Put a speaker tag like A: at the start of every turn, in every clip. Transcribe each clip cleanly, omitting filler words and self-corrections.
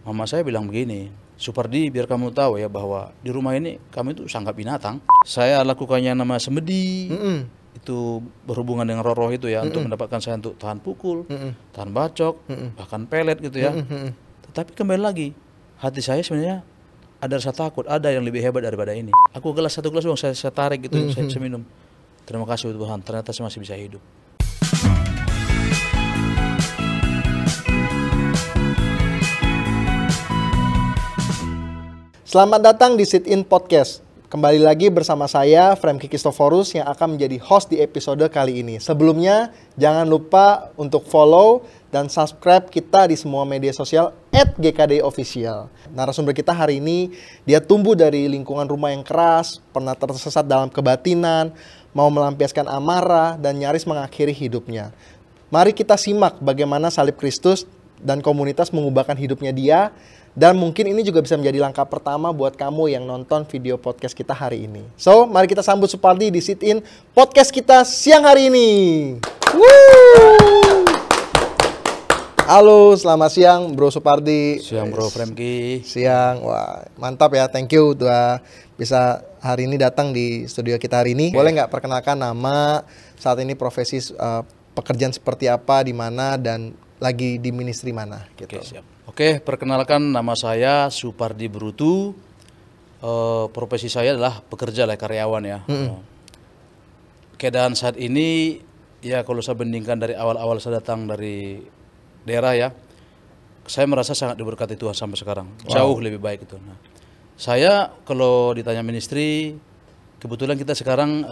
A: Mama saya bilang begini, Supardi, biar kamu tahu ya bahwa di rumah ini kami itu sangat binatang. Saya lakukannya nama semedi, itu berhubungan dengan roh-roh itu ya, untuk mendapatkan saya untuk tahan pukul, tahan bacok, bahkan pelet gitu ya. Tetapi kembali lagi, hati saya sebenarnya ada rasa takut, ada yang lebih hebat daripada ini. Aku satu gelas doang, saya tarik gitu, saya minum. Terima kasih Tuhan, ternyata saya masih bisa hidup.
B: Selamat datang di Sit In Podcast. Kembali lagi bersama saya, Fremky Kristoforus, yang akan menjadi host di episode kali ini. Sebelumnya, jangan lupa untuk follow dan subscribe kita di semua media sosial @GKDOfficial. Narasumber kita hari ini, dia tumbuh dari lingkungan rumah yang keras, pernah tersesat dalam kebatinan, mau melampiaskan amarah, dan nyaris mengakhiri hidupnya. Mari kita simak bagaimana salib Kristus dan komunitas mengubahkan hidupnya dia. Dan mungkin ini juga bisa menjadi langkah pertama buat kamu yang nonton video podcast kita hari ini. So, mari kita sambut Supardi di Sit In Podcast kita siang hari ini. Woo! Halo, selamat siang Bro Supardi.
A: Siang Bro Fremky.
B: Siang, wah mantap ya, thank you udah bisa hari ini datang di studio kita hari ini. Boleh nggak perkenalkan nama, saat ini profesi pekerjaan seperti apa, di mana, dan lagi di ministry mana gitu.
A: Oke, siap. Oke, perkenalkan nama saya Supardi Brutu. Profesi saya adalah pekerja lah, karyawan ya. Keadaan saat ini ya, kalau saya bandingkan dari awal-awal saya datang dari daerah ya, saya merasa sangat diberkati Tuhan sampai sekarang. Jauh lebih baik itu. Nah, saya kalau ditanya ministry, kebetulan kita sekarang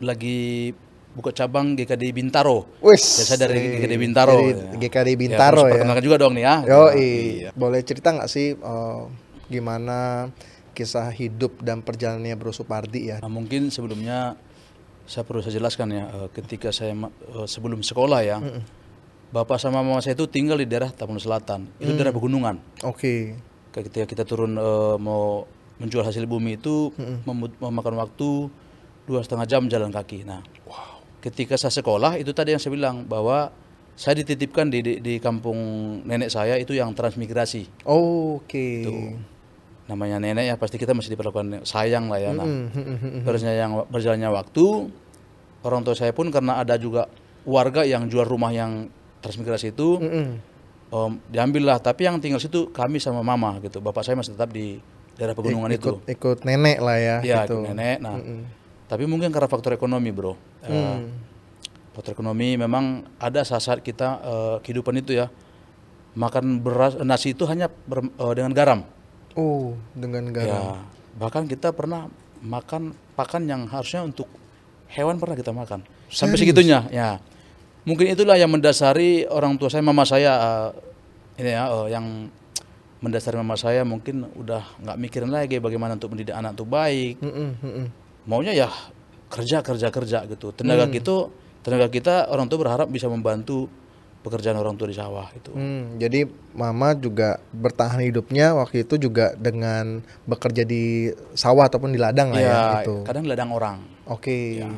A: lagi buka cabang GKD Bintaro. Saya dari GKD Bintaro.
B: GKD Bintaro ya.
A: Perkenalkan juga dong nih ya.
B: Iya. Boleh cerita nggak sih gimana kisah hidup dan perjalanannya Bro Supardi ya?
A: Nah, mungkin sebelumnya saya perlu saya jelaskan ya, ketika saya sebelum sekolah ya, bapak sama mama saya itu tinggal di daerah Tapanuli Selatan. Itu daerah pegunungan.
B: Oke.
A: Ketika kita turun mau menjual hasil bumi itu memakan waktu 2,5 jam jalan kaki. Nah, ketika saya sekolah itu tadi yang saya bilang bahwa saya dititipkan di kampung nenek saya itu yang transmigrasi.
B: Oke.
A: Namanya nenek ya, pasti kita masih diperlakukan sayang lah ya. Nah, berjalannya waktu, orang tua saya pun karena ada juga warga yang jual rumah yang transmigrasi itu, diambil lah. Tapi yang tinggal situ kami sama mama gitu. Bapak saya masih tetap di daerah pegunungan itu.
B: Ikut nenek lah ya.
A: Iya,
B: gitu.
A: ikut nenek. Nah, tapi mungkin karena faktor ekonomi Bro. Faktor ekonomi memang ada saat kita kehidupan itu ya, makan beras, nasi itu hanya dengan garam.
B: Oh, dengan garam.
A: Ya, bahkan kita pernah makan pakan yang harusnya untuk hewan pernah kita makan. Sampai segitunya ya. Mungkin itulah yang mendasari orang tua saya, mama saya ini ya, yang mendasari mama saya mungkin udah nggak mikirin lagi bagaimana untuk mendidik anak untuk baik. Maunya ya kerja gitu. Tenaga kita orang tua berharap bisa membantu pekerjaan orang tua di sawah itu.
B: Jadi mama juga bertahan hidupnya waktu itu juga dengan bekerja di sawah ataupun di ladang lah ya gitu.
A: Kadang di ladang orang.
B: Oke.
A: Ya,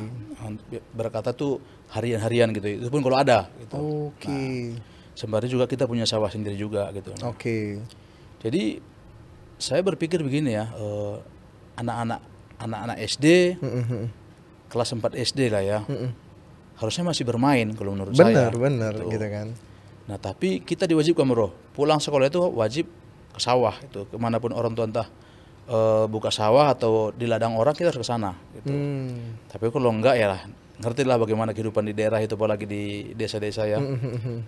A: berkata tuh harian gitu. Itu pun kalau ada gitu.
B: Oke.
A: Nah, sembari juga kita punya sawah sendiri juga gitu.
B: Oke.
A: Jadi saya berpikir begini ya, anak-anak SD, kelas 4 SD lah ya, harusnya masih bermain kalau menurut saya.
B: Bener gitu kan.
A: Nah tapi kita diwajibkan Bro, pulang sekolah itu wajib ke sawah itu, kemanapun orang tua entah buka sawah atau di ladang orang, kita harus ke sana gitu. Tapi kalau enggak ya ngerti lah bagaimana kehidupan di daerah itu, apalagi di desa-desa ya.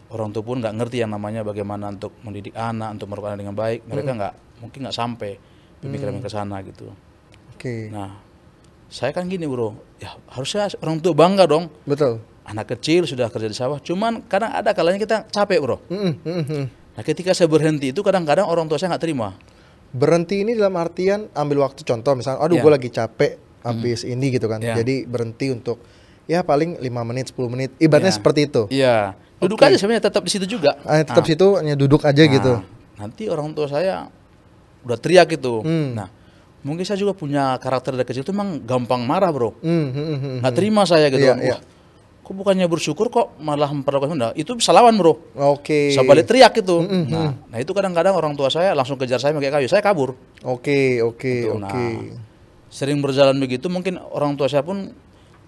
A: Orang tua pun nggak ngerti yang namanya bagaimana untuk mendidik anak, untuk merupakan dengan baik. Mereka mungkin nggak sampai pemikiran ke sana gitu.
B: Oke.
A: Nah, saya kan gini Bro, ya harusnya orang tua bangga dong.
B: Betul.
A: Anak kecil sudah kerja di sawah, cuman kadang ada kalanya kita capek Bro. Nah ketika saya berhenti itu kadang-kadang orang tua saya nggak terima.
B: Berhenti ini dalam artian ambil waktu, contoh misalnya, aduh gue lagi capek habis ini gitu kan. Jadi berhenti untuk ya paling 5 menit, 10 menit, ibaratnya seperti itu.
A: Iya, duduk aja sebenarnya tetap di situ juga.
B: Tetap situ, hanya duduk aja gitu.
A: Nanti orang tua saya udah teriak gitu. Nah, mungkin saya juga punya karakter dari kecil itu memang gampang marah Bro. Nggak terima saya gitu. kok bukannya bersyukur kok malah memperlakukan Sunda. Itu bisa lawan bro.
B: Oke.
A: Saya balik teriak itu. Nah itu kadang-kadang orang tua saya langsung kejar saya pakai kayu, saya kabur.
B: Oke.
A: Nah, sering berjalan begitu, mungkin orang tua saya pun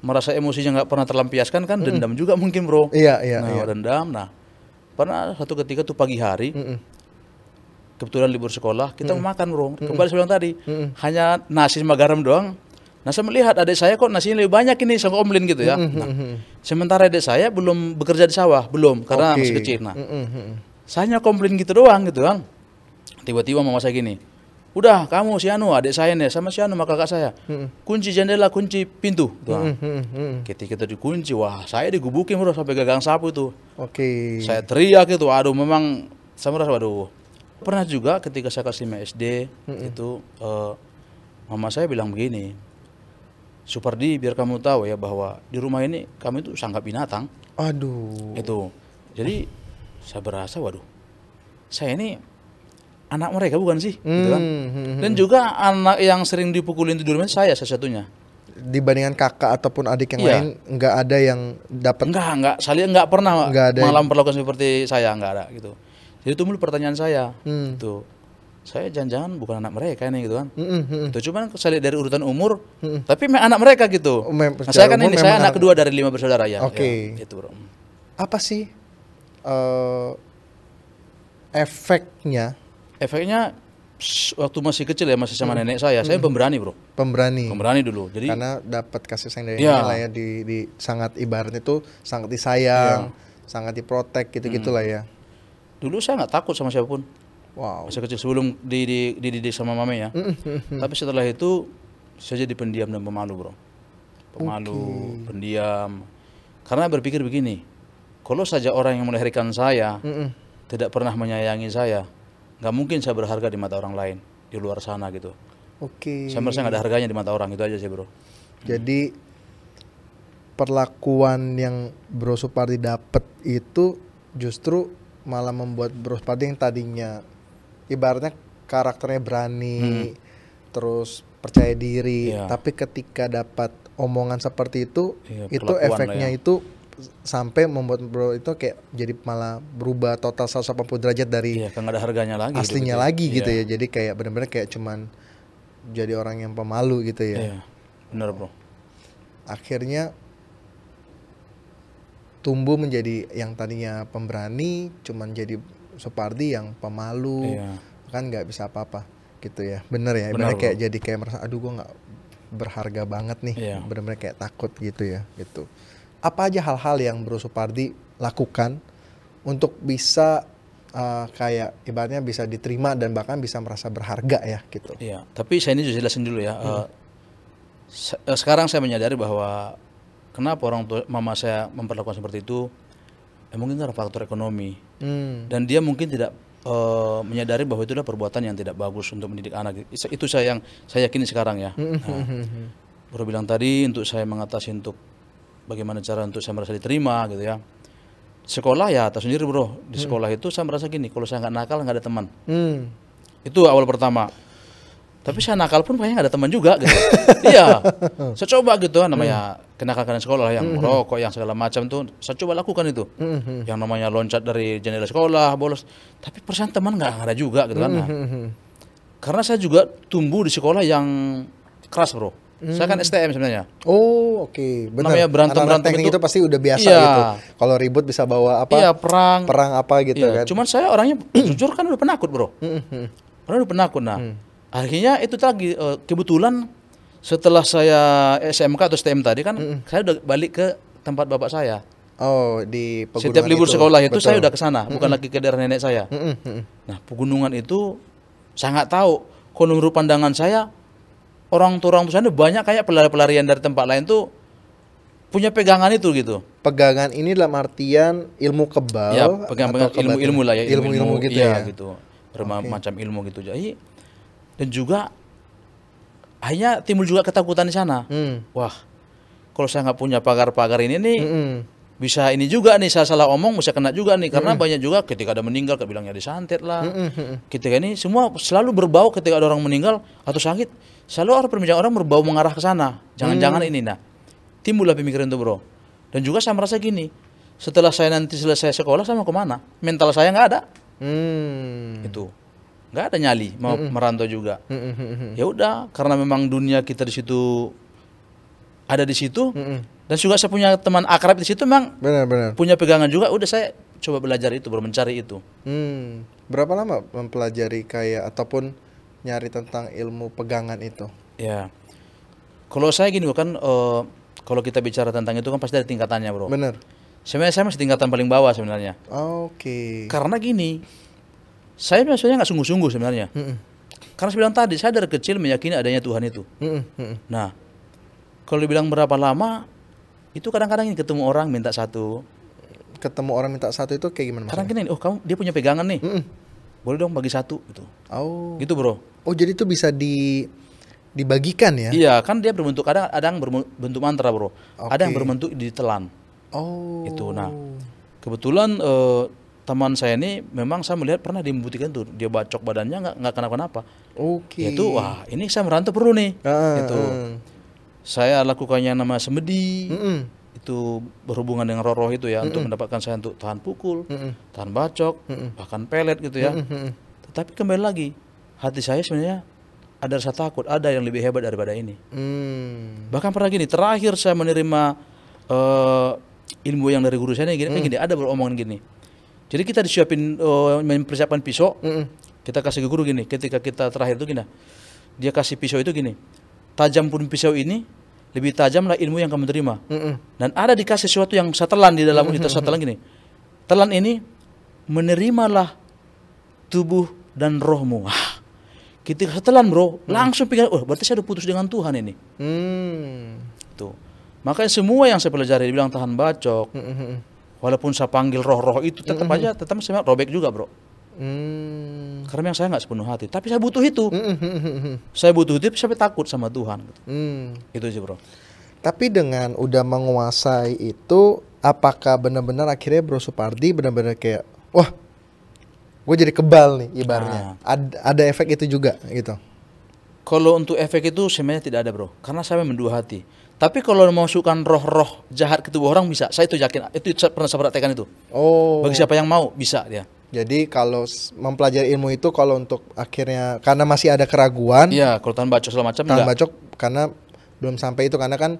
A: merasa emosinya nggak pernah terlampiaskan kan, dendam juga mungkin bro.
B: Iya.
A: Dendam. Nah pernah satu ketika tuh pagi hari, kebetulan libur sekolah, kita mau makan bro. Kembali saya bilang tadi, hanya nasi sama garam doang. Nah saya melihat adik saya kok nasinya lebih banyak ini, saya komplain gitu ya. Nah, sementara adik saya belum bekerja di sawah, belum, karena masih kecil. Nah, saya hanya komplain gitu doang gitu kan. Tiba-tiba mama saya gini, udah kamu si Anu, adik saya nih, sama si Anu sama kakak saya, kunci jendela, kunci pintu. Ketika itu dikunci, wah saya digubukin bro sampai gagang sapu itu. Saya teriak itu, aduh memang saya merasa waduh. Pernah juga ketika saya kelas 5 SD itu mama saya bilang begini, Supardi, biar kamu tahu ya bahwa di rumah ini kami itu sanggap binatang.
B: Aduh.
A: Itu. Jadi saya berasa waduh, saya ini anak mereka bukan sih, gitu kan? Dan juga anak yang sering dipukulin itu di rumah saya satu-satunya.
B: Dibandingkan kakak ataupun adik yang lain, nggak ada yang dapat.
A: Nggak pernah malah memperlakukan seperti saya, nggak ada gitu. Jadi itu mulu pertanyaan saya, gitu. Saya jangan-jangan bukan anak mereka nih gitu kan. Itu cuman saya lihat dari urutan umur, tapi anak mereka gitu. Nah, saya kan saya anak kedua dari 5 bersaudara ya.
B: Oke.
A: Ya, itu bro.
B: Apa sih efeknya?
A: Efeknya waktu masih kecil ya, masih sama nenek saya pemberani bro. Pemberani dulu. Jadi
B: karena dapat kasih sayang dari nenek lah ya, di sangat ibaratnya itu sangat disayang, sangat diprotek gitu-gitu lah ya.
A: Dulu saya nggak takut sama siapapun.
B: Wow.
A: Masa kecil sebelum dididik sama mame ya. Tapi setelah itu saya jadi pendiam dan pemalu bro. Pendiam. Karena berpikir begini, kalau saja orang yang melahirkan saya tidak pernah menyayangi saya, nggak mungkin saya berharga di mata orang lain di luar sana gitu. Saya merasa nggak ada harganya di mata orang, itu aja sih bro.
B: Jadi perlakuan yang Bro Supardi dapat itu justru malah membuat Bro Supardi yang tadinya ibaratnya karakternya berani, terus percaya diri, tapi ketika dapat omongan seperti itu efeknya itu sampai membuat bro itu kayak jadi malah berubah total 180 derajat dari
A: nggak ada harganya lagi
B: aslinya lagi gitu ya. Jadi kayak benar-benar kayak cuman jadi orang yang pemalu gitu ya.
A: Iya, benar bro.
B: Akhirnya tumbuh menjadi yang tadinya pemberani, cuman jadi Supardi yang pemalu, kan nggak bisa apa-apa gitu ya. Bener ya, bener kayak jadi kayak merasa aduh gue nggak berharga banget nih, bener-bener kayak takut gitu ya gitu. Apa aja hal-hal yang Bro Supardi lakukan untuk bisa kayak ibaratnya bisa diterima dan bahkan bisa merasa berharga ya gitu.
A: Iya, tapi saya ini jelasin dulu ya. Sekarang saya menyadari bahwa kenapa orang tua mama saya memperlakukan seperti itu, mungkin karena faktor ekonomi. Dan dia mungkin tidak menyadari bahwa itu adalah perbuatan yang tidak bagus untuk mendidik anak. Itu yang saya yakini sekarang ya. Bro bilang tadi untuk saya mengatasi untuk bagaimana cara untuk saya merasa diterima gitu ya. Sekolah ya atas sendiri bro. Di sekolah itu saya merasa gini, kalau saya nggak nakal nggak ada teman. Itu awal pertama. Tapi saya nakal pun kayaknya nggak ada teman juga gitu. Iya, saya coba gitu namanya kenakalan sekolah yang merokok yang segala macam tuh saya coba lakukan itu. Yang namanya loncat dari jendela sekolah, bolos. Tapi persen teman nggak ada juga gitu kan. Nah, karena saya juga tumbuh di sekolah yang keras bro. Saya kan STM sebenarnya.
B: Oh oke. Benar.
A: Namanya berantem
B: itu pasti udah biasa gitu. Kalau ribut bisa bawa apa?
A: Iya, perang
B: apa gitu kan.
A: Cuman saya orangnya jujur kan udah penakut bro. Orang udah penakut. Nah, akhirnya itu lagi kebetulan setelah saya SMK atau STM tadi kan saya udah balik ke tempat bapak saya.
B: Oh, di pegunungan.
A: Setiap libur sekolah itu saya udah ke sana, bukan lagi ke daerah nenek saya. Nah, pegunungan itu saya nggak tahu. Kalau menurut pandangan saya orang tua sana banyak kayak pelarian dari tempat lain tuh punya pegangan itu gitu. Pegangan
B: ini dalam artian ilmu kebal.
A: Ya, pegang-pegang ilmu-ilmu lah ya.
B: Ilmu-ilmu gitu ya.
A: Gitu. Bermacam ilmu gitu. Jadi dan juga akhirnya timbul juga ketakutan di sana. Wah, kalau saya nggak punya pagar-pagar ini nih, bisa ini juga nih, saya salah omong bisa kena juga nih. Karena banyak juga ketika ada meninggal, kebilangnya disantet lah. Ketika ini semua selalu berbau ketika ada orang meninggal atau sakit, selalu orang perbincangan orang berbau mengarah ke sana. Jangan-jangan ini, nah timbullah pemikiran itu bro. Dan juga saya merasa gini, setelah saya nanti selesai sekolah saya mau kemana? Mental saya nggak ada. Itu nggak ada nyali mau merantau juga. Ya udah, karena memang dunia kita di situ ada di situ, dan juga saya punya teman akrab di situ, memang
B: Benar-benar.
A: punya pegangan juga. Udah saya coba belajar itu, baru mencari itu.
B: Berapa lama mempelajari kayak ataupun nyari tentang ilmu pegangan itu?
A: Ya, kalau saya gini kan, kalau kita bicara tentang itu kan pasti ada tingkatannya, bro.
B: Bener.
A: Sebenarnya saya masih tingkatan paling bawah sebenarnya.
B: Oke.
A: Karena gini, saya sebenarnya nggak sungguh-sungguh sebenarnya. Karena saya bilang tadi, saya dari kecil meyakini adanya Tuhan itu. Nah, kalau dibilang berapa lama, itu kadang-kadang ini ketemu orang minta satu.
B: Ketemu orang minta satu itu kayak gimana
A: Kadang
B: maksudnya?
A: gini, oh kamu dia punya pegangan nih, boleh dong bagi satu gitu.
B: Oh.
A: Gitu, bro.
B: Oh, jadi itu bisa dibagikan ya?
A: Iya, kan dia berbentuk, kadang ada yang berbentuk mantra, bro. Ada yang
B: Oke.
A: berbentuk ditelan.
B: Oh.
A: Itu. Nah, kebetulan teman saya ini memang saya melihat pernah dibuktikan tuh, dia bacok badannya nggak kenapa-napa.
B: Oke.
A: Itu wah, ini saya merantau perlu nih. Itu. Saya lakukannya nama semedi. Itu berhubungan dengan roh-roh itu ya, untuk mendapatkan saya untuk tahan pukul, tahan bacok, bahkan pelet gitu ya. Tetapi kembali lagi, hati saya sebenarnya ada rasa takut, ada yang lebih hebat daripada ini. Bahkan pernah gini, terakhir saya menerima ilmu yang dari guru saya ini gini, ada beromongan gini. Jadi kita disiapin mempersiapkan pisau, kita kasih ke guru gini, ketika kita terakhir itu gini, dia kasih pisau itu gini, tajam pun pisau ini, lebih tajamlah ilmu yang kamu terima. Dan ada dikasih sesuatu yang saya telan di dalam itu, saya telan gini, telan ini, menerimalah tubuh dan rohmu. Wah, ketika saya telan, bro, langsung pikir, oh berarti saya udah putus dengan Tuhan ini. Tuh. Makanya semua yang saya pelajari, dibilang tahan bacok, walaupun saya panggil roh-roh itu, tetap aja, tetap saya robek juga, bro. Karena yang saya nggak sepenuh hati, tapi saya butuh itu. Saya butuh itu, sampai takut sama Tuhan. Gitu. Itu sih, bro.
B: Tapi dengan udah menguasai itu, apakah benar-benar akhirnya Bro Supardi benar-benar kayak, wah, gue jadi kebal nih ibaratnya. Ada efek itu juga gitu.
A: Kalau untuk efek itu sebenarnya tidak ada, bro. Karena saya memang dua hati. Tapi kalau memasukkan roh-roh jahat ke tubuh orang bisa. Saya itu yakin. Itu pernah saya praktekkan itu.
B: Oh.
A: Bagi siapa yang mau bisa dia.
B: Jadi kalau mempelajari ilmu itu, kalau untuk akhirnya karena masih ada keraguan,
A: Iya, kalau tahan bacok segala macam
B: tahan
A: enggak.
B: bacok karena belum sampai itu, karena kan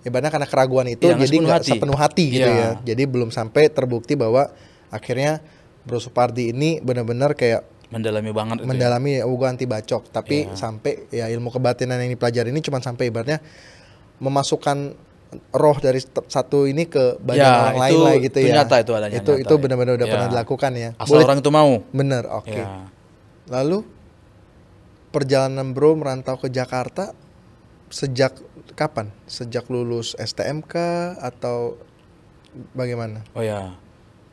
B: ibaratnya karena keraguan itu,
A: Iya,
B: jadi nggak sepenuh hati gitu
A: Iya.
B: ya. Jadi belum sampai terbukti bahwa akhirnya Bro Supardi ini benar-benar kayak
A: Mendalami banget itu.
B: mendalami gue anti bacok, tapi
A: Iya.
B: sampai ya ilmu kebatinan yang dipelajari ini cuma sampai ibaratnya memasukkan roh dari satu ini ke badan
A: Ya,
B: orang lain
A: itu-
B: lah gitu
A: itu
B: ya.
A: nyata itu adanya,
B: Itu
A: nyata, ya.
B: benar-benar udah
A: Ya.
B: pernah dilakukan ya.
A: Asal orang itu mau.
B: Bener, oke.
A: Ya.
B: Lalu perjalanan Bro merantau ke Jakarta sejak kapan? Sejak lulus STMK atau bagaimana?
A: Oh ya,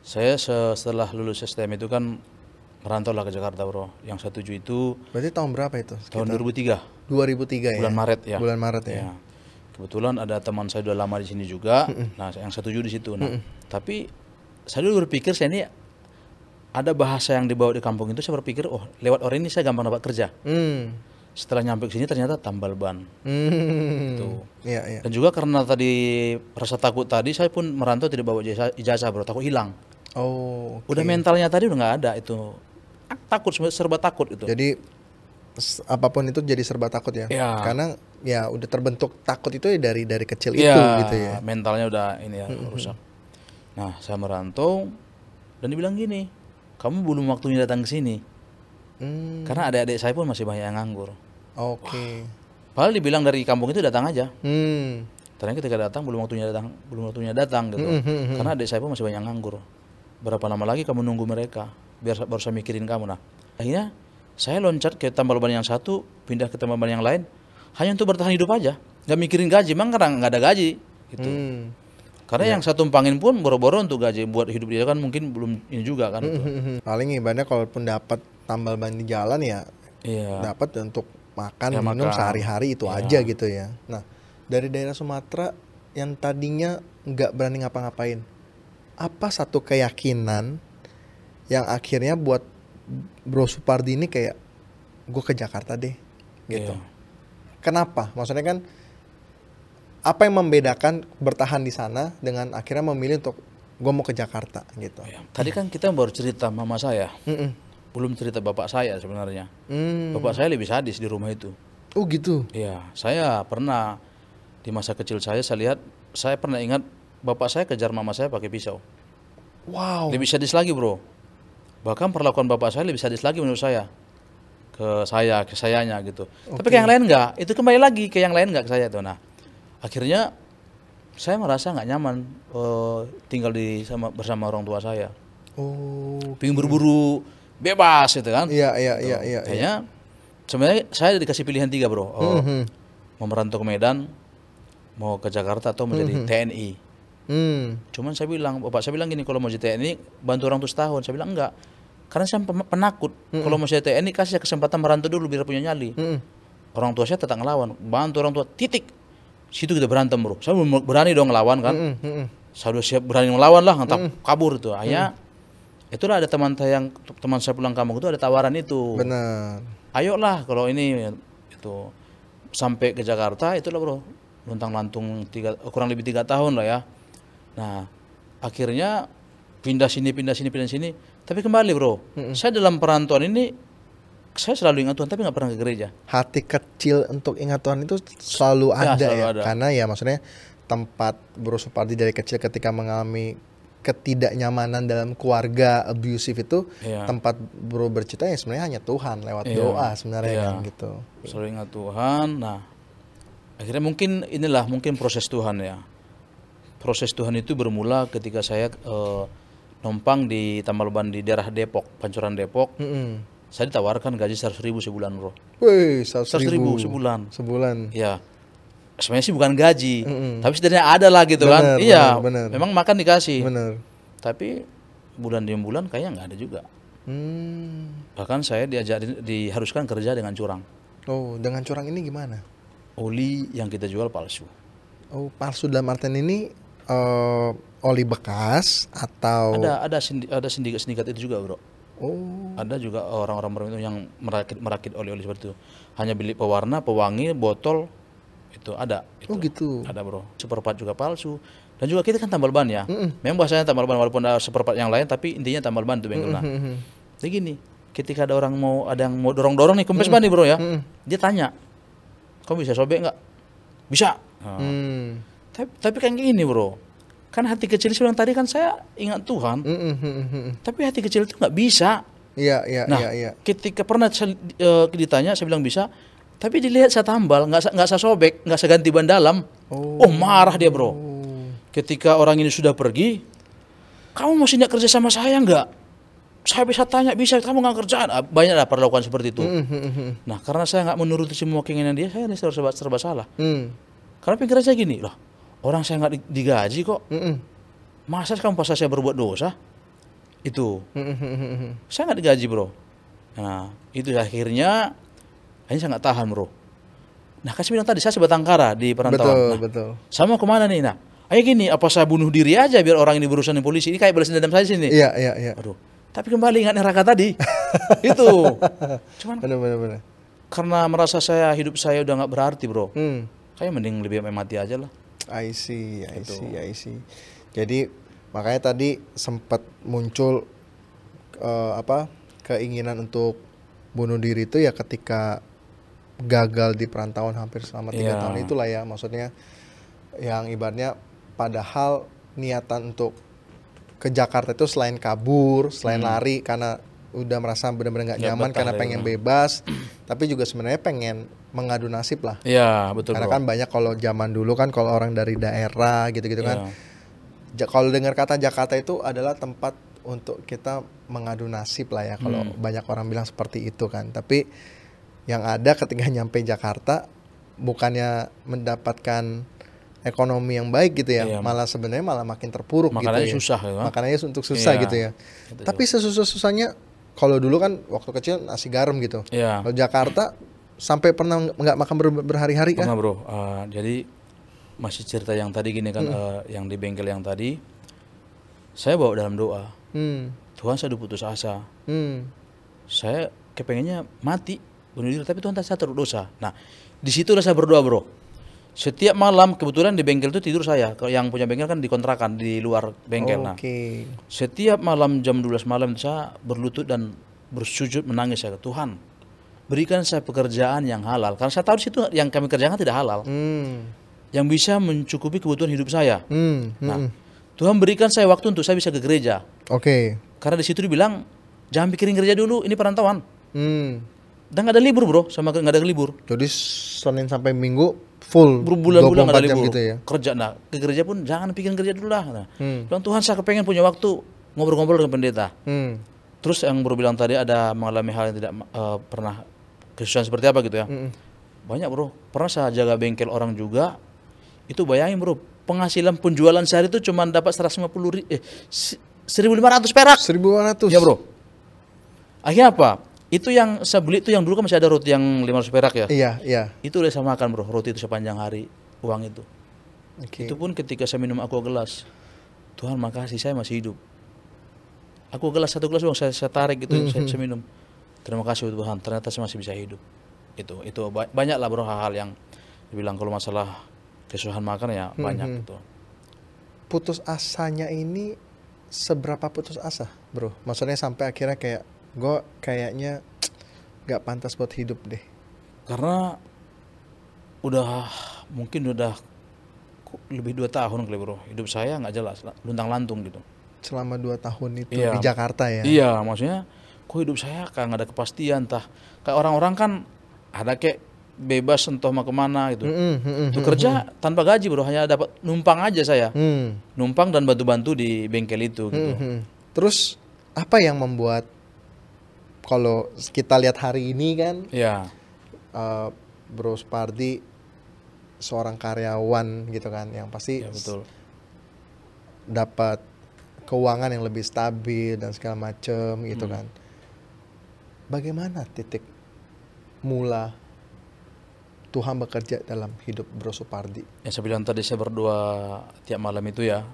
A: saya setelah lulus STM itu kan merantau lah ke Jakarta, bro. Yang saya tuju itu
B: Berarti tahun berapa itu?
A: tahun 2003,
B: 2003 ya?
A: bulan Maret ya.
B: Bulan Maret ya.
A: Ya. Kebetulan ada teman saya udah lama di sini juga. Nah, yang saya tuju di situ. Nah, tapi saya dulu berpikir saya ini ada bahasa yang dibawa di kampung itu, saya berpikir, oh lewat orang ini saya gampang dapat kerja. Setelah nyampe ke sini ternyata tambal ban. Tuh.
B: Iya, iya.
A: Dan juga karena tadi rasa takut tadi, saya pun merantau tidak bawa ijazah, bro. Takut hilang.
B: Oh, oke.
A: Udah mentalnya tadi udah nggak ada itu. Takut, serba takut itu.
B: Jadi apapun itu jadi serba takut ya.
A: Ya.
B: Karena ya udah terbentuk takut itu ya dari kecil itu
A: Iya,
B: gitu ya.
A: mentalnya udah ini ya rusak. Nah, saya merantau dan dibilang gini, kamu belum waktunya datang ke sini. Karena adik-adik saya pun masih banyak yang nganggur.
B: Oke.
A: Padahal dibilang dari kampung itu datang aja.
B: Hmm.
A: Ternyata ketika datang belum waktunya datang gitu. Karena adik saya pun masih banyak yang nganggur. Berapa lama lagi kamu nunggu mereka? Baru saya mikirin kamu. Nah, akhirnya saya loncat ke tambal ban yang satu, pindah ke tambal ban yang lain, hanya untuk bertahan hidup aja. Nggak mikirin gaji, memang karena nggak ada gaji gitu. Karena yang saya tumpangin pun boro-boro untuk gaji buat hidup dia kan mungkin belum ini juga kan itu.
B: Paling ibaratnya kalaupun dapat tambal ban di jalan ya
A: Iya.
B: dapat untuk makan
A: Ya,
B: minum
A: makan.
B: sehari-hari itu
A: Ya.
B: aja gitu ya. Nah, dari daerah Sumatera yang tadinya nggak berani ngapa-ngapain, apa satu keyakinan yang akhirnya buat Bro Supardi ini kayak gue ke Jakarta deh gitu.
A: Iya.
B: Kenapa? Maksudnya kan Apa yang membedakan bertahan di sana dengan akhirnya memilih untuk gue mau ke Jakarta gitu?
A: Ya, tadi kan kita baru cerita mama saya,
B: Mm-mm.
A: belum cerita bapak saya sebenarnya.
B: Hmm.
A: Bapak saya lebih sadis di rumah itu.
B: Oh gitu.
A: Iya, saya pernah di masa kecil saya lihat, saya pernah ingat bapak saya kejar mama saya pakai pisau.
B: Wow.
A: Lebih sadis lagi bro. Bahkan perlakuan bapak saya lebih sadis lagi menurut saya. Ke sayanya gitu. Tapi ke yang lain enggak, itu kembali lagi ke yang lain enggak ke saya tuh. Nah, akhirnya saya merasa nggak nyaman tinggal bersama orang tua saya.
B: Oh.
A: Pengen buru-buru bebas gitu kan.
B: Iya.
A: Kayaknya sebenarnya saya dikasih pilihan 3 bro. Mau merantau ke Medan, mau ke Jakarta atau menjadi TNI. Cuman bapak saya bilang gini, kalau mau jadi TNI bantu orang tua setahun. Saya bilang enggak, karena saya penakut. Kalau mau jadi TNI kasih saya kesempatan merantau dulu biar punya nyali. Orang tua saya tetap ngelawan, bantu orang tua titik. Situ kita berantem bro. Saya berani dong ngelawan kan. Saya udah siap berani ngelawan lah, ngantap kabur itu. Akhirnya itulah ada teman saya pulang kampung itu ada tawaran itu.
B: Benar.
A: Ayolah kalau ini itu sampai ke Jakarta itulah bro, luntang-lantung kurang lebih 3 tahun lah ya. Nah akhirnya pindah sini. Tapi kembali bro, saya dalam perantauan ini saya selalu ingat Tuhan tapi nggak pernah ke gereja.
B: Hati kecil untuk ingat Tuhan itu selalu ada ya.
A: Ada.
B: Karena ya maksudnya tempat Bro Supardi dari kecil ketika mengalami ketidaknyamanan dalam keluarga abusive itu, tempat Bro bercerita ya sebenarnya hanya Tuhan lewat doa sebenarnya kan gitu.
A: Selalu ingat Tuhan. Nah akhirnya mungkin proses Tuhan ya. Proses Tuhan itu bermula ketika saya numpang di tambal ban di daerah Depok, Pancoran Depok. Saya ditawarkan gaji 100.000 sebulan bro.
B: Wih, 100.000
A: sebulan.
B: Sebulan.
A: Ya, sebenarnya sih bukan gaji, tapi setidaknya ada lah gitu kan. Iya,
B: bener.
A: memang makan dikasih.
B: Bener.
A: Tapi bulan demi bulan kayaknya nggak ada juga. Bahkan saya diharuskan kerja dengan curang.
B: Oh, dengan curang ini gimana?
A: Oli yang kita jual palsu.
B: Oh, palsu dalam artian ini oli bekas atau?
A: Ada sindikat itu juga bro.
B: Oh.
A: Ada juga orang-orang yang merakit oli-oli seperti itu. Hanya beli pewarna, pewangi, botol itu ada.
B: Oh gitu.
A: Ada bro. Seperempat juga palsu. Dan juga kita kan tambal ban ya. Memang bahasanya tambal ban walaupun ada seperempat yang lain, tapi intinya tambal ban itu bengkel. Nah, jadi gini, ketika ada yang mau dorong-dorong nih kempes ban nih bro ya, dia tanya, kamu bisa sobek nggak? Bisa. Tapi kan gini bro. Kan hati kecil bilang tadi kan saya ingat Tuhan, tapi hati kecil itu nggak bisa.
B: Iya.
A: Ketika pernah ditanya, saya bilang bisa, tapi dilihat saya tambal, nggak saya sobek, nggak saya ganti ban dalam. Oh marah dia bro. Ketika orang ini sudah pergi, kamu masih nggak kerja sama saya nggak? Saya bisa tanya, bisa, kamu nggak kerjaan. Banyak lah perlakuan seperti itu. Nah karena saya nggak menuruti semua keinginan dia, saya ini serba salah. Karena pikiran saya gini loh. Orang saya nggak digaji kok, masa kamu paksa saya berbuat dosa? Itu, saya nggak digaji bro. Nah itu akhirnya saya nggak tahan bro. Nah kasih bilang tadi saya sebatang kara di perantauan.
B: Betul.
A: Sama kemana nih? Nah, ayo gini, apa saya bunuh diri aja biar orang ini berurusan di polisi? Ini kayak balas dendam saya sini.
B: Iya.
A: Aduh, tapi kembali ingat neraka tadi. Itu, cuman
B: bener.
A: karena merasa hidup saya udah nggak berarti bro. Kayak mending lebih mati aja lah.
B: I see. Jadi makanya tadi sempat muncul keinginan untuk bunuh diri itu ya ketika gagal di perantauan hampir selama 3 tahun itulah ya, maksudnya yang ibaratnya padahal niatan untuk ke Jakarta itu selain kabur, selain lari karena udah merasa benar-benar nggak nyaman karena pengen bebas, tapi juga sebenarnya pengen mengadu nasib lah.
A: Iya betul.
B: Karena
A: bro.
B: kan banyak kalau zaman dulu kan kalau orang dari daerah gitu-gitu kan, kalau dengar kata Jakarta itu adalah tempat untuk kita mengadu nasib lah ya. Kalau banyak orang bilang seperti itu kan, tapi yang ada ketika nyampe Jakarta bukannya mendapatkan ekonomi yang baik gitu ya, malah sebenarnya malah makin terpuruk.
A: Makanannya
B: gitu ya.
A: susah ya.
B: Makanannya untuk susah gitu ya. Tapi sesusah-susahnya kalau dulu kan waktu kecil nasi garam gitu. Kalau Jakarta sampai pernah nggak makan berhari-hari kan?
A: Pernah bro. Jadi masih cerita yang tadi gini kan, yang di bengkel yang tadi, saya bawa dalam doa. Tuhan saya udah putus asa. Saya kepengennya mati bunuh diri, tapi Tuhan saya terus dosa. Nah disitulah saya berdoa bro. Setiap malam kebetulan di bengkel itu tidur saya. Kalau yang punya bengkel kan dikontrakan di luar bengkel. Nah,
B: Oke.
A: setiap malam jam 12 malam itu saya berlutut dan bersujud menangis saya. Tuhan, berikan saya pekerjaan yang halal. Karena saya tahu di situ yang kami kerjakan tidak halal. Yang bisa mencukupi kebutuhan hidup saya. Nah, Tuhan berikan saya waktu untuk saya bisa ke gereja.
B: Oke.
A: Karena di situ dibilang jangan pikirin gereja dulu, ini perantauan. Dan nggak ada libur bro, sama nggak ada libur.
B: Jadi Senin sampai Minggu full
A: Berbulan-bulan nggak ada
B: 24 jam
A: libur.
B: gitu ya.
A: Kerja, nah ke gereja pun jangan pikirin gereja dulu lah. Nah, bilang, Tuhan saya kepengen punya waktu ngobrol-ngobrol dengan pendeta. Terus yang bro bilang tadi ada mengalami hal yang tidak pernah kesusahan seperti apa gitu ya. Banyak bro, pernah saya jaga bengkel orang juga. Itu bayangin bro, penghasilan penjualan sehari itu cuma dapat 1.500 perak.
B: 1.500.
A: Ya bro. Akhirnya apa? Itu yang saya beli itu yang dulu kan masih ada roti yang 500 perak ya.
B: Iya, iya.
A: Itu udah saya makan bro, roti itu sepanjang hari, uang itu.
B: Oke.
A: Itu pun ketika saya minum aqua gelas, Tuhan makasih saya masih hidup. Aqua gelas, satu gelas uang saya tarik gitu, saya minum. Terima kasih Tuhan, ternyata saya masih bisa hidup. Itu banyak lah bro hal-hal yang dibilang kalau masalah kesusahan makan ya banyak gitu.
B: Putus asanya ini seberapa putus asa, bro? Maksudnya sampai akhirnya kayak gue kayaknya gak pantas buat hidup deh.
A: Karena mungkin udah lebih 2 tahun kali bro, hidup saya nggak jelas, luntang lantung gitu.
B: Selama 2 tahun itu
A: Iya.
B: di Jakarta ya?
A: Iya, maksudnya kok hidup saya kayak nggak ada kepastian, kayak orang-orang kan ada kayak bebas entah mau kemana gitu. Tuh kerja tanpa gaji bro, hanya dapat numpang aja saya, numpang dan bantu-bantu di bengkel itu gitu.
B: Terus apa yang membuat kalau kita lihat hari ini kan,
A: Ya,
B: Bro Supardi seorang karyawan gitu kan, yang pasti
A: ya betul.
B: dapat keuangan yang lebih stabil dan segala macem gitu kan. Bagaimana titik mula Tuhan bekerja dalam hidup Bro Supardi?
A: Yang saya bilang tadi saya berdoa tiap malam itu ya.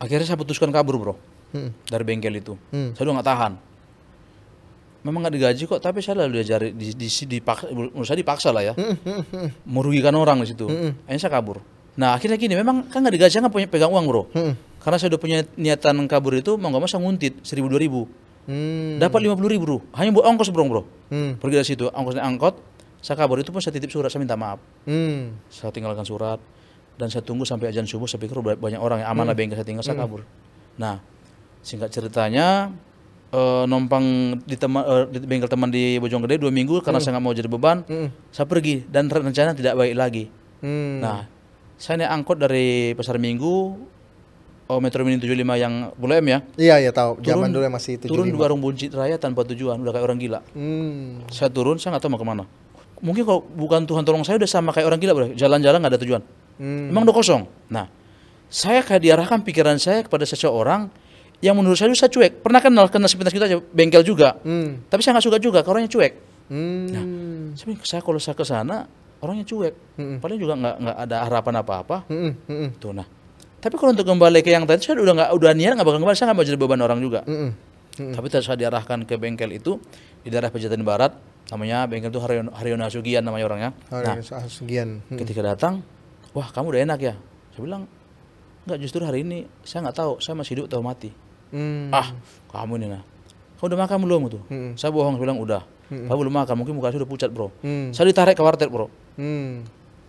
A: Akhirnya saya putuskan kabur bro dari bengkel itu. Saya udah nggak tahan. Memang nggak digaji kok, tapi saya lalu diajari dipaksa, menurut saya dipaksa lah ya, merugikan orang di situ. Akhirnya saya kabur. Nah akhirnya gini, memang kan nggak digaji, saya nggak punya pegang uang bro. Karena saya udah punya niatan kabur itu, mau nggak mau saya nguntit 1.000-2.000. Dapat 50.000 bro, hanya buat ongkos bro. Pergi dari situ, ongkosnya angkot, saya kabur. Itu pun saya titip surat, saya minta maaf. Saya tinggalkan surat dan saya tunggu sampai azan subuh. Saya pikir banyak orang yang aman lah bengkel, saya tinggal, saya kabur. Nah singkat ceritanya, numpang di bengkel teman di Bojonggede 2 minggu karena saya nggak mau jadi beban. Saya pergi dan rencana tidak baik lagi. Nah saya naik angkot dari Pasar Minggu, Metro Mini 75 yang Pulau M ya.
B: Iya ya tahu. Zaman dulu masih 75.
A: Turun di warung buncit raya tanpa tujuan, udah kayak orang gila. Saya turun, saya nggak tahu mau kemana. Mungkin kalau bukan Tuhan tolong saya udah sama kayak orang gila bro. Jalan-jalan nggak ada tujuan. Emang udah kosong. Nah saya kayak diarahkan pikiran saya kepada seseorang yang menurut saya cuek. Pernah kenal sepintas kita aja, bengkel juga. Tapi saya nggak suka juga, orangnya cuek. Nah, saya kalau saya ke sana orangnya cuek. Paling juga nggak ada harapan apa-apa. Tuh nah. Tapi kalau untuk kembali ke yang tadi, saya udah niat nggak bakal kembali. Saya nggak mau jadi beban orang juga. Tapi saya diarahkan ke bengkel itu di daerah Pejaten Barat. Namanya bengkel itu Haryono Asugian namanya orangnya. Nah, ketika datang, wah kamu udah enak ya. Saya bilang, enggak, justru hari ini saya nggak tahu saya masih hidup atau mati. Kamu ini nah, kamu udah makan belum tuh? Saya bohong, saya bilang udah. Kamu belum makan, mungkin muka saya udah pucat bro. Saya ditarik ke warteg bro,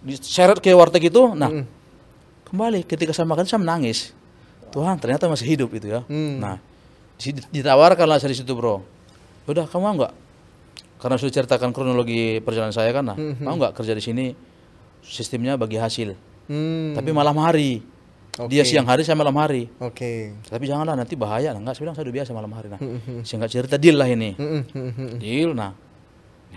A: diseret ke warteg itu. Nah kembali ketika saya makan saya menangis. Tuhan ternyata masih hidup itu ya. Nah ditawarkanlah saya di situ bro. Udah kamu mau nggak? Karena sudah ceritakan kronologi perjalanan saya kan, nah mau nggak kerja di sini? Sistemnya bagi hasil, tapi malam hari. Dia siang hari, saya malam hari. Tapi janganlah nanti bahaya. Enggak, saya bilang saya udah biasa malam hari. Nah, singkat cerita deal lah ini. Deal. Nah,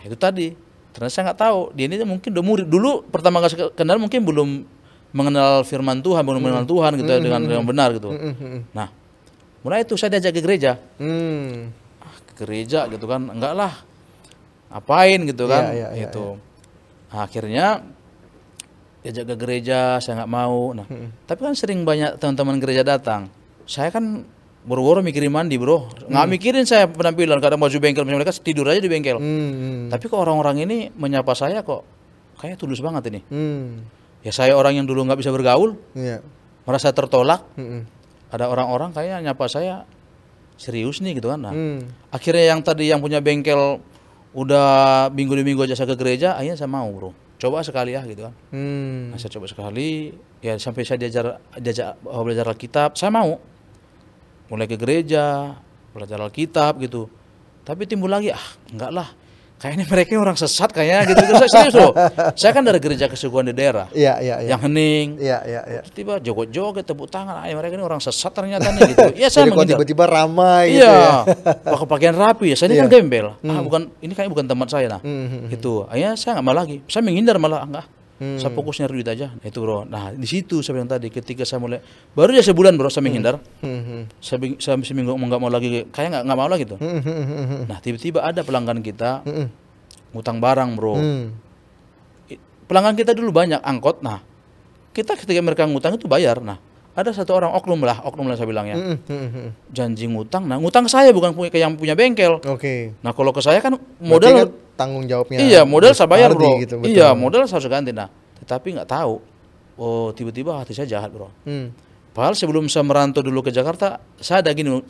A: itu tadi. Ternyata saya nggak tahu. Dia ini mungkin udah murid. Dulu pertama kali kenal mungkin belum mengenal firman Tuhan, belum mengenal Tuhan gitu dengan benar gitu. Nah, mulai itu saya diajak ke gereja. Ke gereja gitu kan. Enggak lah. Apain gitu kan. Itu. Nah, akhirnya diajak ke gereja, saya nggak mau. Nah, tapi kan sering banyak teman-teman gereja datang. Saya kan boro-boro mikirin mandi bro, nggak mikirin saya penampilan. Kadang baju bengkel mereka tidur aja di bengkel. Tapi kok orang-orang ini menyapa saya kok kayaknya tulus banget ini.
B: Hmm.
A: Ya saya orang yang dulu nggak bisa bergaul,
B: Iya.
A: merasa tertolak.
B: Mm-mm.
A: Ada orang-orang kayaknya nyapa saya serius nih gitu kan. Nah,
B: Hmm.
A: akhirnya yang tadi yang punya bengkel udah minggu demi minggu aja saya ke gereja, akhirnya saya mau bro. Coba sekali ya gitu kan.
B: Hmm.
A: Nah, saya coba sekali, ya sampai saya diajak belajar Alkitab, saya mau. Mulai ke gereja, belajar Alkitab gitu. Tapi timbul lagi, enggak lah. Kayaknya mereka orang sesat kayaknya gitu. Saya serius loh. Saya kan dari gereja kesukuan di daerah.
B: Iya, iya, iya.
A: Yang hening.
B: Iya, iya, iya.
A: Terus tiba joget-joget, tepuk tangan. Mereka ini orang sesat ternyata nih gitu. Ya saya
B: Jadi kok
A: menghindar.
B: tiba-tiba ramai gitu ya.
A: Iya, pakai pakaian rapi ya. Saya ini
B: Iya.
A: kan gembel. Bukan ini kayaknya bukan tempat saya nah. Itu. Akhirnya saya nggak mau lagi. Saya menghindar malah enggak. Saya fokus nyari duit aja. Nah, itu bro. Nah di situ saya bilang tadi, ketika saya mulai baru aja sebulan bro saya menghindar. Saya seminggu nggak mau lagi. Kayak nggak mau lagi tuh. Nah tiba-tiba ada pelanggan kita ngutang barang bro. Pelanggan kita dulu banyak angkot. Nah kita ketika mereka ngutang itu bayar. Nah ada satu orang oknum lah saya bilang ya. Janji ngutang. Nah ngutang ke saya bukan ke yang punya bengkel.
B: Oke.
A: Nah kalau ke saya kan
B: Berarti
A: modal
B: kan tanggung jawabnya.
A: iya modal saya bayar
B: Ardi
A: bro.
B: gitu, betul.
A: Iya modal saya harus ganti. Nah tetapi nggak tahu. Oh tiba-tiba hati saya jahat bro. Padahal sebelum saya merantau dulu ke Jakarta, saya ada gini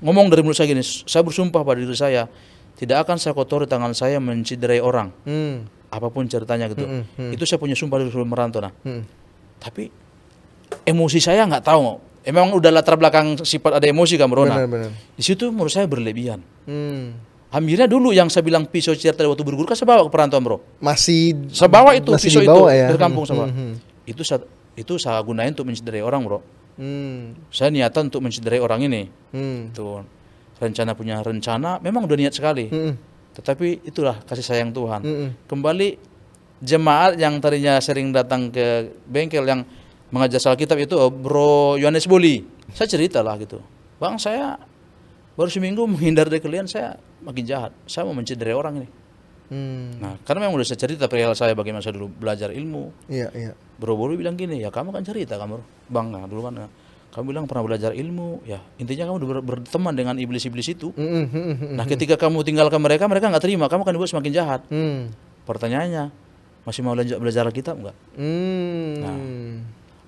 A: ngomong dari mulut saya gini. Saya bersumpah pada diri saya, tidak akan saya kotori tangan saya menciderai orang. Apapun ceritanya gitu. Itu saya punya sumpah dulu sebelum merantau. Nah tapi emosi saya nggak tahu. Emang udah latar belakang sifat ada emosi kan bro. Nah,
B: Benar.
A: di situ menurut saya berlebihan. Akhirnya dulu yang saya bilang pisau cerita waktu berguru kan saya bawa ke perantauan bro.
B: Masih
A: Saya bawa itu
B: masih
A: pisau
B: dibawa
A: itu
B: ya?
A: dari kampung saya bawa. Itu saya gunain untuk menciderai orang bro. Saya niatan untuk menciderai orang ini. Itu punya rencana memang udah niat sekali. Tetapi itulah kasih sayang Tuhan. Kembali jemaat yang tadinya sering datang ke bengkel yang mengajar Alkitab itu Bro Yohanes Boli. Saya cerita lah gitu. Bang saya baru seminggu menghindar dari kalian, saya makin jahat. Saya mau menciderai orang ini. Nah, karena memang udah saya cerita perihal saya bagaimana saya dulu belajar ilmu.
B: Iya, iya.
A: Bro Boli bilang gini, ya kamu kan cerita kamu, Bang, nah, dulu kan kamu bilang pernah belajar ilmu, ya intinya kamu udah berteman dengan iblis-iblis itu. Nah, ketika kamu tinggalkan mereka, mereka nggak terima, kamu kan dibuat semakin jahat. Pertanyaannya, masih mau lanjut belajar Alkitab nggak? Nah,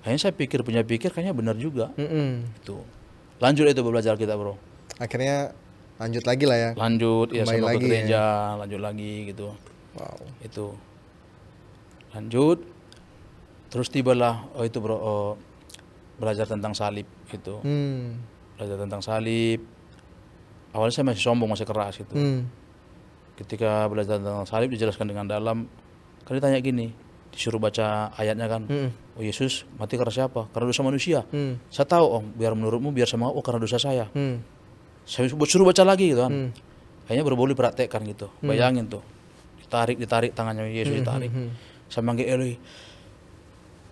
A: akhirnya saya punya pikir kayaknya benar juga. Itu lanjut itu belajar Alkitab bro.
B: Akhirnya lanjut lagi lah ya.
A: Lanjut ya
B: Kembali
A: sama ke
B: lagi
A: gereja, lanjut lagi gitu.
B: Wow.
A: Itu lanjut. Terus tibalah itu bro belajar tentang salib itu. Belajar tentang salib. Awalnya saya masih sombong, masih keras gitu. Ketika belajar tentang salib dijelaskan dengan dalam. Kan ditanya gini, disuruh baca ayatnya kan. Oh Yesus mati karena siapa? Karena dosa manusia. Saya tahu biar menurutmu biar sama karena dosa saya. Saya suruh baca lagi gitu kan. Kayaknya boleh praktekkan gitu. Bayangin tuh. Ditarik tangannya Yesus ditarik. Saya manggil Eloi.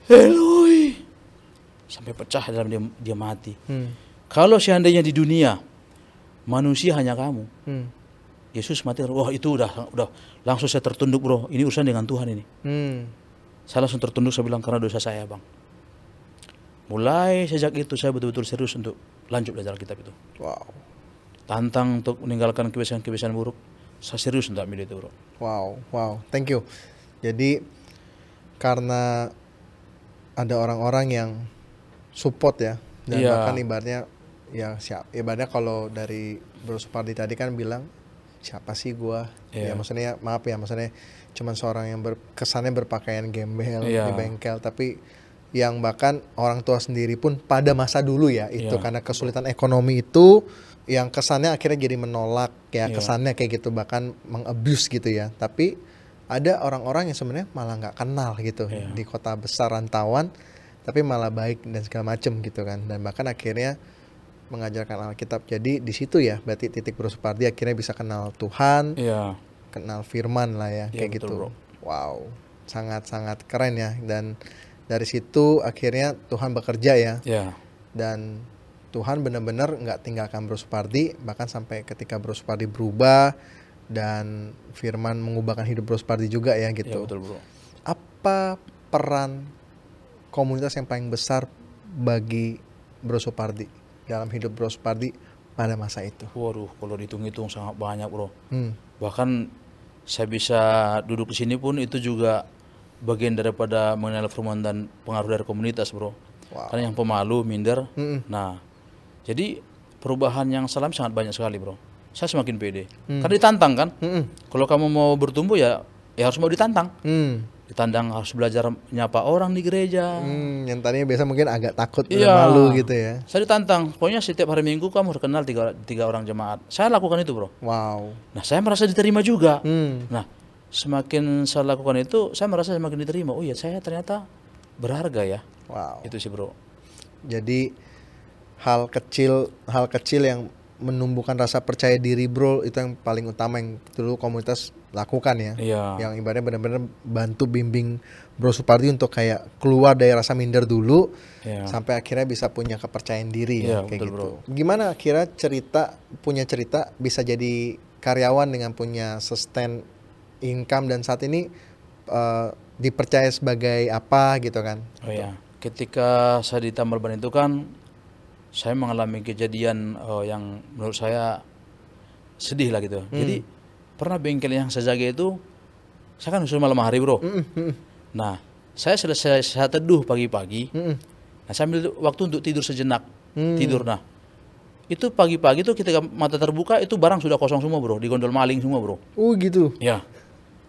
A: Eloi. Sampai pecah dalam dia mati. Kalau seandainya di dunia manusia hanya kamu. Yesus mati, wah itu udah langsung saya tertunduk bro. Ini urusan dengan Tuhan ini. Saya langsung tertunduk, saya bilang karena dosa saya bang. Mulai sejak itu saya betul-betul serius untuk lanjut belajar Alkitab itu.
B: Wow.
A: Tantang untuk meninggalkan kebiasaan-kebiasaan buruk. Saya serius untuk ambil itu bro.
B: Wow, thank you. Jadi karena ada orang-orang yang support ya, dan bahkan ibaratnya ya ibaratnya kalau dari Bro Supardi tadi kan bilang siapa sih gua? Ya maksudnya maaf ya, maksudnya cuman seorang yang kesannya berpakaian gembel di bengkel, tapi yang bahkan orang tua sendiri pun pada masa dulu ya itu karena kesulitan ekonomi itu yang kesannya akhirnya jadi menolak ya, kesannya kayak gitu, bahkan mengabuse gitu ya. Tapi ada orang-orang yang sebenarnya malah nggak kenal gitu di kota besar rantauan, tapi malah baik dan segala macem gitu kan, dan bahkan akhirnya mengajarkan Alkitab. Jadi di situ ya berarti titik Bro Supardi akhirnya bisa kenal Tuhan, kenal firman lah ya, kayak
A: betul,
B: gitu
A: bro.
B: Wow, sangat-sangat keren ya. Dan dari situ akhirnya Tuhan bekerja ya. Dan Tuhan benar-benar nggak tinggalkan Bro Supardi, bahkan sampai ketika Bro Supardi berubah dan firman mengubahkan hidup Bro Supardi juga ya gitu.
A: Betul, bro.
B: Apa peran komunitas yang paling besar bagi Bro Supardi dalam hidup Bro Supardi pada masa itu?
A: Waduh, kalau dihitung-hitung sangat banyak bro. Bahkan saya bisa duduk di sini pun itu juga bagian daripada mengenal firman dan pengaruh dari komunitas, bro.
B: Wow.
A: Karena yang pemalu, minder. Nah, jadi perubahan yang salam sangat banyak sekali, bro. Saya semakin pede. Karena ditantang kan. Kalau kamu mau bertumbuh ya harus mau ditantang. Ditantang harus belajar nyapa orang di gereja.
B: Yang tadinya biasa mungkin agak takut,
A: Iya.
B: malu gitu ya.
A: Saya ditantang. Pokoknya setiap hari Minggu kamu harus kenal tiga orang jemaat. Saya lakukan itu, bro.
B: Wow.
A: Nah, saya merasa diterima juga. Nah, semakin saya lakukan itu, saya merasa semakin diterima. Oh iya, saya ternyata berharga ya.
B: Wow.
A: Itu sih, bro.
B: Jadi hal kecil yang menumbuhkan rasa percaya diri, bro, itu yang paling utama yang dulu komunitas lakukan ya.
A: Iya.
B: Yang ibaratnya benar-benar bantu bimbing Bro Supardi untuk kayak keluar dari rasa minder dulu,
A: Iya.
B: sampai akhirnya bisa punya kepercayaan diri
A: Iya,
B: ya, kayak
A: betul,
B: gitu. Gimana akhirnya punya cerita bisa jadi karyawan dengan punya sustain income dan saat ini dipercaya sebagai apa gitu kan?
A: Oh iya. Ketika saya di Tambal Ban itu kan saya mengalami kejadian yang menurut saya sedih lah gitu. Jadi pernah bengkel yang saya jaga itu, saya kan usul malam hari, bro. Nah, saya selesai saya teduh pagi-pagi. Nah, saya ambil waktu untuk tidur sejenak. Tidur. Nah, itu pagi-pagi tuh ketika mata terbuka itu barang sudah kosong semua, bro. Digondol maling semua, bro.
B: Gitu.
A: Ya,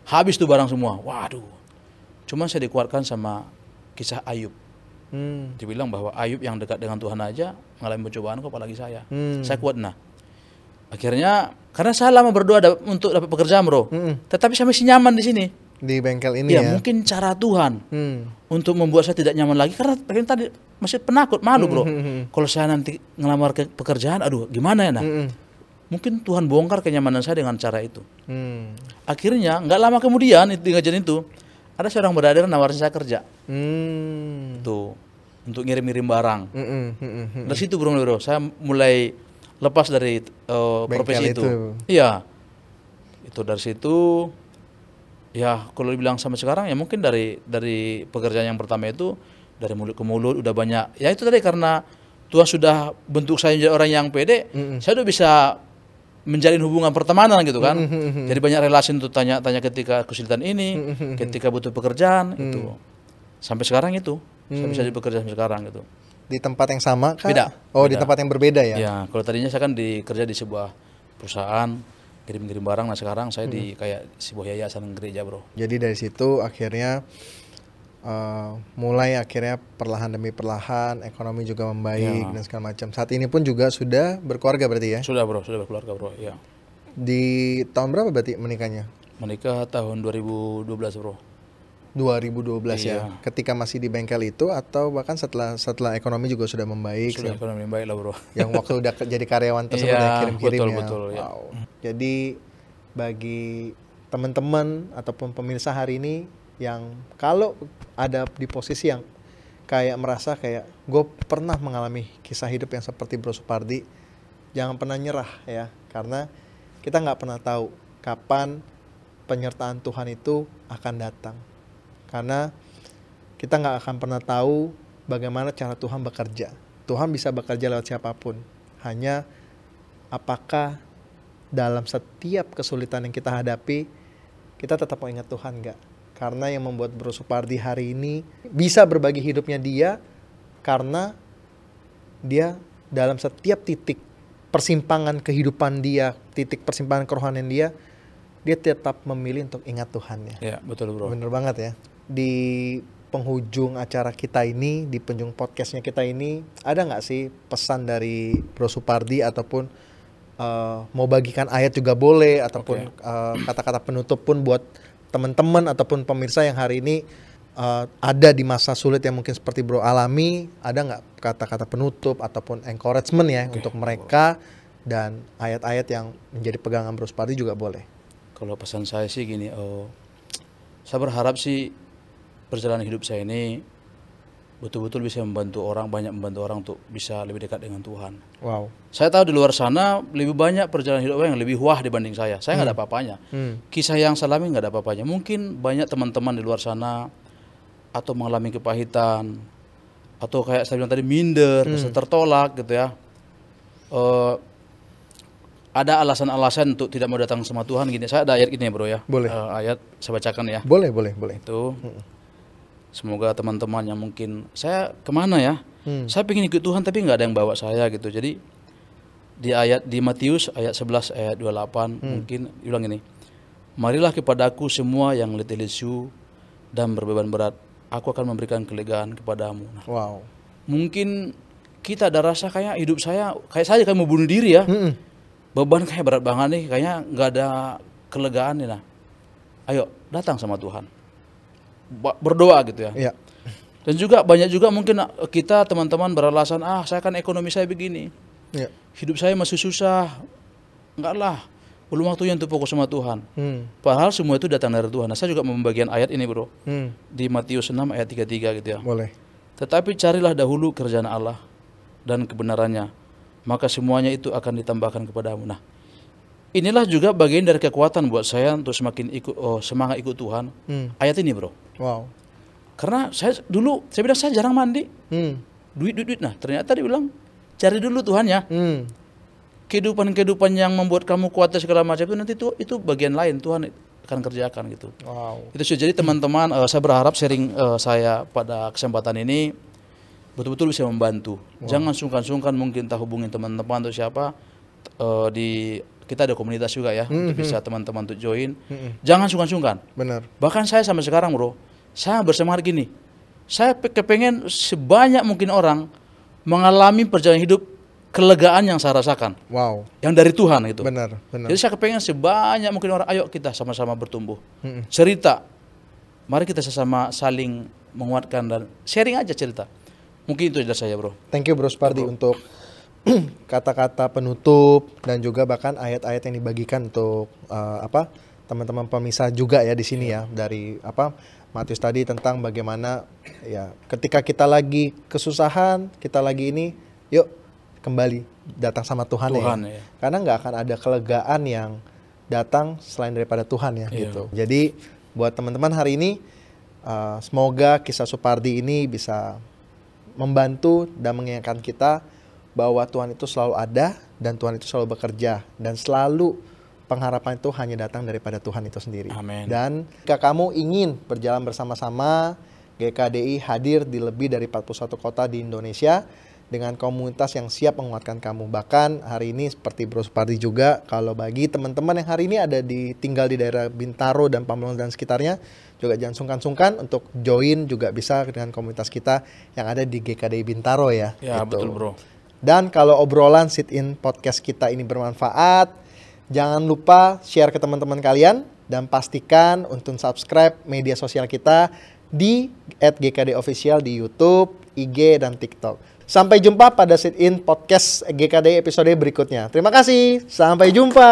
A: habis tuh barang semua. Waduh. Cuman saya dikuatkan sama kisah Ayub. Dibilang bahwa Ayub yang dekat dengan Tuhan aja mengalami pencobaan kok, apalagi saya. Saya kuat. Nah, akhirnya karena saya lama berdoa untuk dapat pekerjaan, bro. Tetapi saya masih nyaman di sini.
B: Di bengkel ini
A: Ya,
B: ya.
A: mungkin cara Tuhan untuk membuat saya tidak nyaman lagi karena tadi masih penakut, malu, bro. Kalau saya nanti ngelamar ke pekerjaan, aduh, gimana ya, nah. Mungkin Tuhan bongkar kenyamanan saya dengan cara itu. Akhirnya nggak lama kemudian di ngajian itu ada seorang brother nawarin saya kerja. Tuh, untuk ngirim-ngirim barang. Dari situ, bro, saya mulai lepas dari profesi itu. Iya. Itu dari situ. Ya, kalau dibilang sampai sekarang ya mungkin dari pekerjaan yang pertama itu dari mulut ke mulut udah banyak. Ya itu tadi karena Tuhan sudah bentuk saya menjadi orang yang pede, saya udah bisa menjalin hubungan pertemanan gitu kan. Jadi banyak relasi untuk tanya-tanya ketika kesulitan ini, ketika butuh pekerjaan itu. Sampai sekarang itu, saya bisa bekerja sampai sekarang gitu.
B: Di tempat yang sama kah?
A: Beda.
B: Oh,
A: Beda.
B: di tempat yang berbeda ya?
A: Ya, kalau tadinya saya kan kerja di sebuah perusahaan kirim-kirim barang, nah sekarang saya di kayak sebuah yayasan gereja, bro.
B: Jadi dari situ akhirnya mulai akhirnya perlahan demi perlahan ekonomi juga membaik dan segala macam. Saat ini pun juga sudah berkeluarga berarti ya?
A: Sudah, bro, sudah berkeluarga, bro. Ya.
B: Di tahun berapa berarti menikahnya?
A: Menikah tahun 2012, bro.
B: 2012 ya.
A: Iya.
B: Ketika masih di bengkel itu atau bahkan setelah ekonomi juga sudah membaik?
A: Sudah ekonomi baik lah, bro.
B: Yang waktu udah jadi karyawan tersebut
A: Iya,
B: ya kirim-kirim ya.
A: betul, ya.
B: Wow. Jadi bagi teman-teman ataupun pemirsa hari ini yang kalau ada di posisi yang kayak merasa kayak gue pernah mengalami kisah hidup yang seperti Bro Supardi, jangan pernah nyerah ya, karena kita nggak pernah tahu kapan penyertaan Tuhan itu akan datang. Karena kita nggak akan pernah tahu bagaimana cara Tuhan bekerja. Tuhan bisa bekerja lewat siapapun. Hanya apakah dalam setiap kesulitan yang kita hadapi, kita tetap mau ingat Tuhan nggak? Karena yang membuat Bro Supardi hari ini bisa berbagi hidupnya dia, karena dia dalam setiap titik persimpangan kehidupan dia, titik persimpangan kerohanian dia tetap memilih untuk ingat Tuhan ya.
A: Ya, betul, bro.
B: Bener banget ya. Di penghujung acara kita ini, di penghujung podcastnya kita ini, ada nggak sih pesan dari Bro Supardi ataupun mau bagikan ayat juga boleh, ataupun kata-kata penutup pun buat teman-teman ataupun pemirsa yang hari ini ada di masa sulit yang mungkin seperti Bro alami, ada nggak kata-kata penutup ataupun encouragement ya untuk mereka, dan ayat-ayat yang menjadi pegangan Bro Supardi juga boleh.
A: Kalau pesan saya sih gini, saya berharap sih perjalanan hidup saya ini betul-betul bisa banyak membantu orang untuk bisa lebih dekat dengan Tuhan.
B: Wow.
A: Saya tahu di luar sana lebih banyak perjalanan hidup orang yang lebih wah dibanding saya. Saya nggak ada apa-apanya. Kisah yang saya alami nggak ada apa-apanya. Mungkin banyak teman-teman di luar sana atau mengalami kepahitan atau kayak saya bilang tadi minder, tertolak gitu ya. Ada alasan-alasan untuk tidak mau datang sama Tuhan gini. Saya ada ayat gini, bro ya.
B: Boleh.
A: Ayat saya bacakan ya.
B: Boleh.
A: Itu Semoga teman-teman yang mungkin saya kemana ya? Saya pengen ikut Tuhan tapi nggak ada yang bawa saya gitu. Jadi di Matius ayat 11 ayat 28 mungkin bilang ini. Marilah kepadaku semua yang letih lesu dan berbeban berat, aku akan memberikan kelegaan kepadamu. Nah,
B: Wow.
A: mungkin kita ada rasa kayak hidup saya kayak mau bunuh diri ya. Beban kayak berat banget nih, kayaknya nggak ada kelegaan nih. Nah, ayo datang sama Tuhan, berdoa gitu ya.
B: Iya.
A: Dan juga banyak juga mungkin kita teman-teman beralasan, saya kan ekonomi saya begini,
B: Iya.
A: hidup saya masih susah, enggak lah, belum waktunya untuk fokus sama Tuhan.
B: Hmm.
A: Padahal semua itu datang dari Tuhan. Nah, saya juga membagian ayat ini bro,
B: Hmm.
A: di Matius 6 ayat 33 gitu ya.
B: Boleh.
A: Tetapi carilah dahulu kerajaan Allah dan kebenarannya, maka semuanya itu akan ditambahkan kepadamu. Nah, inilah juga bagian dari kekuatan buat saya untuk semakin semangat ikut Tuhan. Ayat ini bro.
B: Wow.
A: Karena saya bilang saya jarang mandi. Duit. Nah, ternyata dibilang cari dulu Tuhannya. Kehidupan yang membuat kamu kuat segala macam itu nanti itu bagian lain Tuhan akan kerjakan gitu.
B: Wow.
A: Itu sih. Jadi teman-teman, saya berharap sharing saya pada kesempatan ini betul-betul bisa membantu. Jangan sungkan-sungkan mungkin hubungin teman-teman atau siapa kita ada komunitas juga ya untuk bisa teman-teman untuk join. Jangan sungkan-sungkan.
B: Benar.
A: Bahkan saya sampai sekarang bro, saya bersemangat gini. Saya kepengen sebanyak mungkin orang mengalami perjalanan hidup kelegaan yang saya rasakan.
B: Wow.
A: Yang dari Tuhan gitu.
B: Benar.
A: Jadi saya kepengen sebanyak mungkin orang, ayo kita sama-sama bertumbuh. Cerita. Mari kita sama saling menguatkan dan sharing aja cerita. Mungkin itu dari saya bro.
B: Thank you Bro Supardi untuk kata-kata penutup dan juga bahkan ayat-ayat yang dibagikan untuk teman-teman pemirsa juga ya di sini ya, dari Matius tadi tentang bagaimana ya ketika kita lagi kesusahan, kita lagi ini, yuk kembali datang sama Tuhan ya.
A: Ya.
B: Karena nggak akan ada kelegaan yang datang selain daripada Tuhan ya gitu. Jadi buat teman-teman hari ini semoga kisah Supardi ini bisa membantu dan mengingatkan kita bahwa Tuhan itu selalu ada dan Tuhan itu selalu bekerja dan selalu pengharapan itu hanya datang daripada Tuhan itu sendiri.
A: Amin.
B: Dan jika kamu ingin berjalan bersama-sama, GKDI hadir di lebih dari 41 kota di Indonesia dengan komunitas yang siap menguatkan kamu. Bahkan hari ini seperti Bro Supardi juga, kalau bagi teman-teman yang hari ini tinggal di daerah Bintaro dan Pamulang dan sekitarnya, juga jangan sungkan-sungkan untuk join juga bisa dengan komunitas kita yang ada di GKDI Bintaro ya.
A: Ya
B: gitu.
A: betul bro.
B: Dan kalau obrolan sit-in podcast kita ini bermanfaat, jangan lupa share ke teman-teman kalian dan pastikan untuk subscribe media sosial kita di @GKDOfficial di YouTube, IG, dan TikTok. Sampai jumpa pada sit-in podcast GKD episode berikutnya. Terima kasih, sampai jumpa.